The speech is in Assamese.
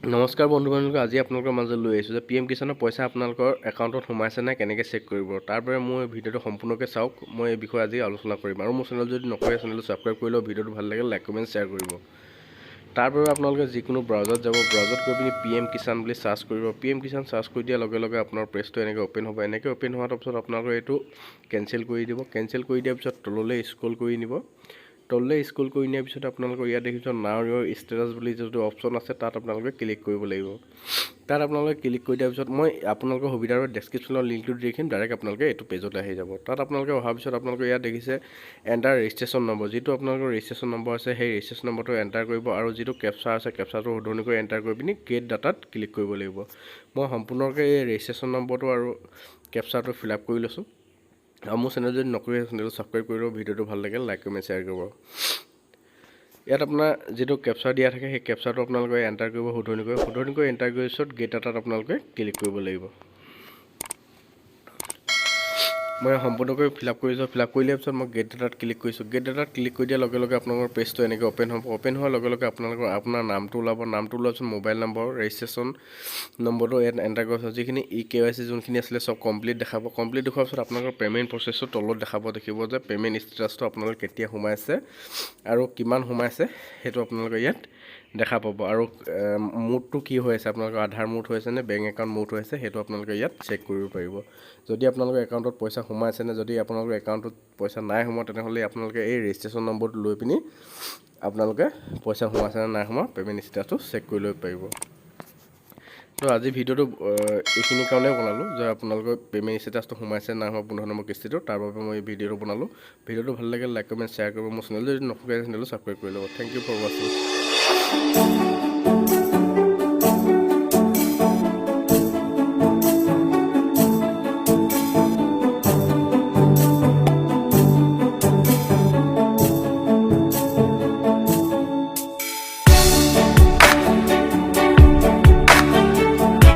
নমস্কাৰ বন্ধু-বান্ধৱ, আজি আপোনালোকৰ মাজত লৈ আহিছোঁ যে PM কিষাণৰ পইচা আপোনালোকৰ একাউণ্টত সোমাইছে নাই কেনেকৈ চেক কৰিব। তাৰ বাবে মই ভিডিঅ'টো সম্পূৰ্ণকৈ চাওক। মই এই বিষয়ে আজি আলোচনা কৰিম আৰু মোৰ চেনেল যদি নকৰে চেনেলটো ছাবস্ক্ৰাইব কৰি লওক। ভিডিঅ'টো ভাল লাগে লাইক কমেণ্ট শ্বেয়াৰ কৰিব। তাৰ বাবে আপোনালোকে যিকোনো ব্ৰাউজাৰত যাব, ব্ৰাউজাৰত গৈ পিনি PM কিষাণ বুলি চাৰ্চ কৰিব। PM কিষাণ চাৰ্চ কৰি দিয়াৰ লগে লগে আপোনাৰ পেজটো এনেকৈ অ'পেন হ'ব। এনেকৈ অ'পেন হোৱাৰ পিছত আপোনালোকে এইটো কেনচেল কৰি দিব। কেনচেল কৰি দিয়াৰ পিছত তললৈ স্ক্ৰল কৰি নিব। তললৈ স্ক্ৰল কৰি নিয়াৰ পিছত আপোনালোকৰ ইয়াত দেখিছোঁ নাও ইয়ৰ ষ্টেটাছ বুলি যিটো অপশ্যন আছে তাত আপোনালোকে ক্লিক কৰিব লাগিব। তাত আপোনালোকে ক্লিক কৰি দিয়াৰ পিছত মই আপোনালোকৰ সুবিধাৰ বাবে ডেছক্ৰিপশ্যনৰ লিংকটো দি ৰাখিম, ডাইৰেক্ট আপোনালোকে এইটো পেজলৈ আহি যাব। তাত আপোনালোকে অহাৰ পিছত আপোনালোকে ইয়াত দেখিছে এণ্টাৰ ৰেজিষ্ট্ৰেশ্যন নম্বৰ, যিটো আপোনালোকৰ ৰেজিষ্ট্ৰেশ্যন নম্বৰ আছে সেই ৰেজিষ্ট্ৰেশ্যন নম্বৰটো এণ্টাৰ কৰিব আৰু যিটো কেপচা আছে কেপচাটো শুধৰণি কৰি এণ্টাৰ কৰি পিনি গেট ডাটাত ক্লিক কৰিব লাগিব। মই সম্পূৰ্ণকৈ এই ৰেজিষ্ট্ৰেশ্যন নম্বৰটো আৰু কেপচাটো ফিল আপ কৰি লৈছোঁ। আৰু মোৰ চেনেল যদি নকৰি চেনেলটো ছাবস্ক্ৰাইব কৰি লওক। ভিডিঅ'টো ভাল লাগে লাইক কমেণ্ট শ্বেয়াৰ কৰিব। ইয়াত আপোনাৰ যিটো কেপচাৰ দিয়া থাকে সেই কেপচাৰটো আপোনালোকে এণ্টাৰ কৰিব শুধৰণি কৰি এণ্টাৰ কৰাৰ পিছত গেট ডাটাত আপোনালোকে ক্লিক কৰিব লাগিব। মই সম্পূৰ্ণকৈ ফিল আপ কৰিছোঁ। ফিল আপ কৰি দিয়াৰ পিছত মই গেট ডাটাত ক্লিক কৰিছোঁ। গেট ডাটাত ক্লিক কৰি দিয়াৰ লগে লগে আপোনালোকৰ পেজটো এনেকৈ অ'পেন হ'ব। অ'পেন হোৱাৰ লগে লগে আপোনাৰ নামটো ওলাব। নামটো ওলোৱাৰ পিছত মোবাইল নম্বৰ, ৰেজিষ্ট্ৰেশ্যন নম্বৰটো ইয়াত এণ্টাৰ কৰাৰ পিছত যিখিনি KYC যোনখিনি আছিলে চব কমপ্লিট দেখাব। কমপ্লিট দেখুৱাৰ পিছত আপোনালোকৰ পে'মেণ্ট প্ৰচেছটো তলত দেখিব যে পে'মেণ্ট ষ্টেটাছটো আপোনালোকে কেতিয়া সোমাইছে আৰু কিমান সোমাইছে সেইটো আপোনালোকে ইয়াত দেখা পাব। আৰু মুডটো কি হৈ আছে, আপোনালোকৰ আধাৰ মুড হৈ আছে নে বেংক একাউণ্ট মুড হৈ আছে সেইটো আপোনালোকে ইয়াত চেক কৰিব পাৰিব। যদি আপোনালোকৰ একাউণ্টত পইচা সোমাইছে নে, যদি আপোনালোকৰ একাউণ্টত পইচা নাই সোমোৱা তেনেহ'লে আপোনালোকে এই ৰেজিষ্ট্ৰেশ্যন নম্বৰটো লৈ পিনি আপোনালোকে পইচা সোমাইছে নে নাই সোমোৱা পে'মেণ্ট ষ্টেটাছটো চেক কৰি ল'ব পাৰিব। তো আজি ভিডিঅ'টো এইখিনি কাৰণেই বনালোঁ যে আপোনালোকৰ পে'মেণ্ট ষ্টেটাছটো সোমাইছে নাই হোৱা 15 নম্বৰ কিস্তিটো, তাৰ বাবে মই এই ভিডিঅ'টো বনালোঁ। ভিডিঅ'টো ভাল লাগে লাইক কমেণ্ট শ্বেয়াৰ কৰিব। মোৰ চেনেল যদি নকৰে চেনেলটো ছাবস্ক্ৰাইব কৰি ল'ব। থেংক ইউ ফৰ ৱাচিং।